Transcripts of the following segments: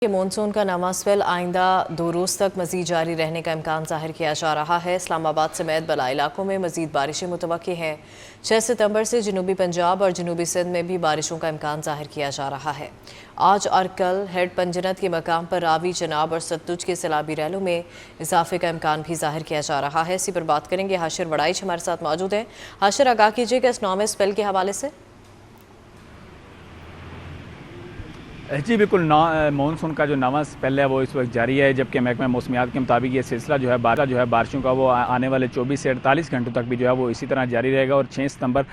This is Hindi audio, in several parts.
कि मानसून का नवा स्पेल आइंदा 2 रोज़ तक मजीद जारी रहने का इम्कान जाहिर किया जा रहा है। इस्लामाबाद समेत बलाई इलाकों में मजीद बारिशें मुतवक्की हैं। 6 सितंबर से जनूबी पंजाब और जनूबी सिंध में भी बारिशों का इम्कान जाहिर किया जा रहा है। आज और कल हेड पंजनत के मकाम पर रावी, चनाब और सतलुज के सैलाबी रैलों में इजाफे का इम्कान भी जाहिर किया जा रहा है। इसी पर बात करेंगे। हाशिर वड़ाइच हमारे साथ मौजूद हैं। हाशिर, आगाह कीजिएगा इस नौवें स्पेल के हवाले से। जी बिल्कुल, मानसून का जो नवा स्पेल है वो इस वक्त जारी है, जबकि महकमा मौसमियात के मुताबिक ये सिलसिला जो है बारिशों का वो आने वाले 24 से 48 घंटों तक भी जो है वो इसी तरह जारी रहेगा और 6 सितंबर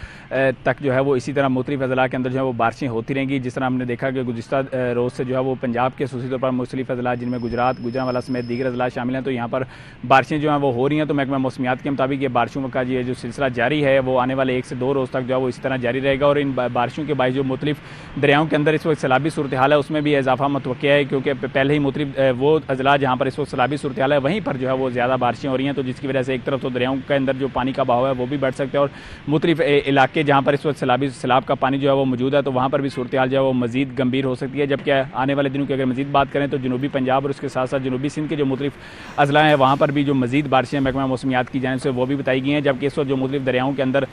तक जो है वो इसी तरह मुख्तलिफ अजला के अंदर जो है वो बारिशें होती रहेंगी। जिस तरह हमने देखा कि गुज़िश्ता रोज़ से जो है वो पंजाब के खसूसी तौर पर मुख्तलिफ अजला जिनमें गुजरात, गुजरांवाला समेत दीगर अजला शामिल हैं, तो यहाँ पर बारिशें जो हैं वो हो रही हैं। तो महकमा मौसमियात के मुताबिक ये बारिशों का ये जो सिलसिला जारी है वो आने वाले 1 से 2 रोज़ तक जो है वो इसी तरह जारी रहेगा और इन बारिशों के बायस जो मुख्तलिफ दरियाओं के अंदर इस वक्त सैलाबी सूरत हाल है उसमें भी इजाफा मतवक्किया है, क्योंकि पहले ही मुख्तलिफ वो अजला जहाँ पर इस वक्त सैलाबी सूरत हाल है वहीं पर जो है वो ज़्यादा बारिशें हो रही हैं। तो जिसकी वजह से एक तरफ तो दरियाओं के अंदर जो पानी का बहाव है वो भी बढ़ सकता है और मुख्तलिफ इलाके जहाँ पर इस वक्त सैलाब का पानी जो है वो मौजूद है तो वहाँ पर भी सूरत हाल जो है वो मज़ीद गंभीर हो सकती है। जबकि आने वाले दिनों की अगर मज़ीद बात करें तो जनूबी पंजाब और उसके साथ साथ जनूबी सिंध के जो मुख्तलिफ अजला हैं वहाँ पर भी जो मज़ीद बारिशें महकमा मौसमियात की जानिब से वो भी बताई गई हैं। जबकि इस वक्त जो मुख्तलिफ दरियाओं के अंदर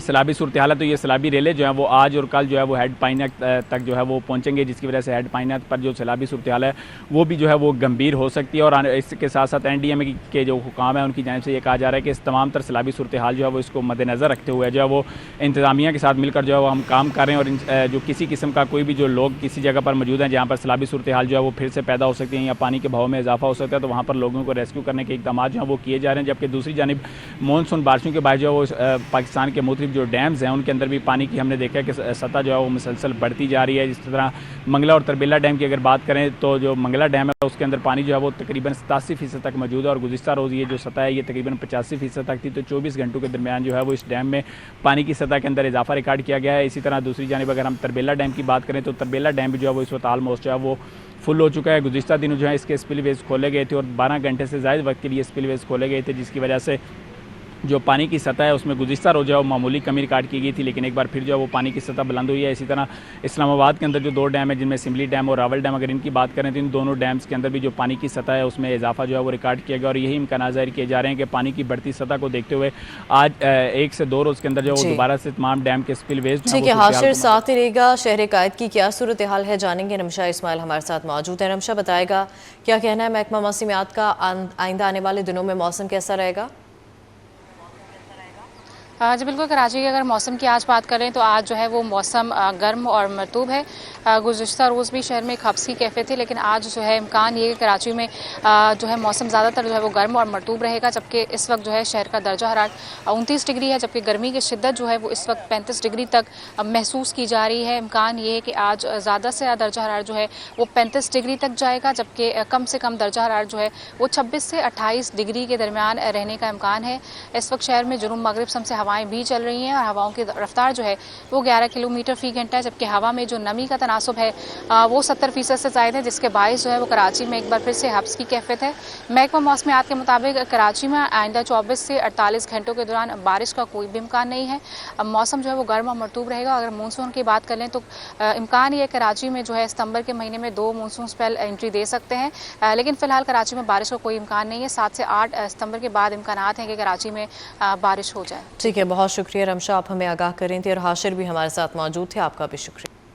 सैलाबी सूरत हाल है तो ये सैलाबी रेलें जो है वो आज और कल जो है वो हेड पाइनक तक जो है वो पहुंचेंगे, जिसकी वजह से हेड पाइनक पर जो सैलाबी सूरत हाल है वो भी जो है वो गंभीर हो सकती है। और इसके साथ साथ NDMA के जो हुकाम है उनकी जानिब से ये कहा जा रहा है कि इस तमाम तर सैलाबी सूरत हाल जो है वो इसको मद्देनज़र रखते हुए जो है वो इंतज़ामिया के साथ मिलकर जो है वो हम काम कर रहे हैं और जो किसी किस्म का कोई भी जो लोग किसी जगह पर मौजूद हैं जहाँ पर सैलाबी सूरत हाल जो है वो फिर से पैदा हो सकती है या पानी के बहाव में इजाफा हो सकता है तो वहाँ पर लोगों को रेस्क्यू करने के इक़दाम जो हैं वो किए जा रहे हैं। जबकि दूसरी जानिब मानसून बारिशों के बाद जो है वो पाकिस्तान के मुख्तलिफ जो डैम्स हैं के अंदर भी पानी की हमने देखा है कि सतह जो है वो मुसलसल बढ़ती जा रही है। इस तरह मंगला और तरबेला डैम की अगर बात करें तो जो मंगला डैम है उसके अंदर पानी जो है वो तकरीबन 87% तक मौजूद है और गुज़िश्ता रोज़ ये जो सतह है ये तकरीबन 85% तक थी। तो 24 घंटों के दरमियान जो है वो इस डैम में पानी की सतह के अंदर इजाफा रिकॉर्ड किया गया है। इसी तरह दूसरी जानिब अगर हम तरबेला डैम की बात करें तो तरबेला डैम भी जो है वो इस वक्त ऑलमोस्ट जो है वो फुल हो चुका है। गुज़िश्ता दिनों जो है इसके स्पिलवेज खोले गए थे और 12 घंटे से ज़्यादा वक्त के लिए स्पिलवेज खोले गए थे, जिसकी वजह से जो पानी की सतह है उसमें गुज़िश्ता रोज़ जो है वो मामूली कमी रिकॉर्ड की गई थी, लेकिन एक बार फिर जो है वो पानी की सतह बुलंद हुई है। इसी तरह इस्लामाबाद के अंदर जो 2 डैम है जिनमें सिमली डैम और रावल डैम अगर इनकी बात करें तो इन दोनों डैम्स के अंदर भी जो पानी की सतह है उसमें इजाफा जो है वो रिकॉर्ड किया गया और यही इम्कान ज़ाहिर किए जा रहे हैं कि पानी की बढ़ती सतह को देखते हुए आज 1 से 2 रोज़ के अंदर जो है वो दोबारा से तमाम डैम के स्पिलवेज। ठीक है हाशिर, साथ ही रहेगा। शहर कायद की क्या सूरत हाल है जानेंगे। नमशा इस्माइल हमारे साथ मौजूद है। नमशा, बताएगा क्या कहना है महकमा मौसमियात का, आइंदा आने वाले दिनों में मौसम कैसा रहेगा? जी बिल्कुल, कराची के अगर मौसम की आज बात करें तो आज जो है वो मौसम गर्म और मरतूब है। गुज़िश्ता रोज़ भी शहर में एक हब्स की कैफियत थी, लेकिन आज जो है इम्कान ये है कि कराची में जो है मौसम ज़्यादातर जो है वो गर्म और मरतूब रहेगा। जबकि इस वक्त जो है शहर का दर्जा हरारत 29 डिग्री है, जबकि गर्मी की शिद्दत जो है वो इस वक्त 35 डिग्री तक महसूस की जा रही है। इम्कान ये है कि आज ज़्यादा से ज़्यादा दर्जा हरारत जो है वो 35 डिग्री तक जाएगा, जबकि कम से कम दर्जा हरारत जो है वो 26 से 28 डिग्री के दरमियान रहने का इम्कान है। इस वक्त शहर में जुनूब मगरिब सम से हवाएं भी चल रही हैं और हवाओं की रफ्तार जो है वो 11 किलोमीटर फी घंटा है, जबकि हवा में जो नमी का तनासुब है वो 70% से ज़्यादा है, जिसके बायस जो है वो कराची में एक बार फिर से हब्स की कैफियत है। महकमा मौसमियात के मुताबिक कराची में आइंदा 24 से 48 घंटों के दौरान बारिश का कोई भी इम्कान नहीं है। मौसम जो है वो गर्म और मरतूब रहेगा। अगर मानसून की बात करें तो इम्कान ये कराची में जो है सितंबर के महीने में 2 मानसून स्पेल एंट्री दे सकते हैं, लेकिन फिलहाल कराची में बारिश का कोई इम्कान नहीं है। 7 से 8 सितंबर के बाद इम्कान हैं कि कराची में बारिश हो जाए। ठीक है, बहुत शुक्रिया रमशा, आप हमें आगाह करें थे और हाशिर भी हमारे साथ मौजूद थे, आपका भी शुक्रिया।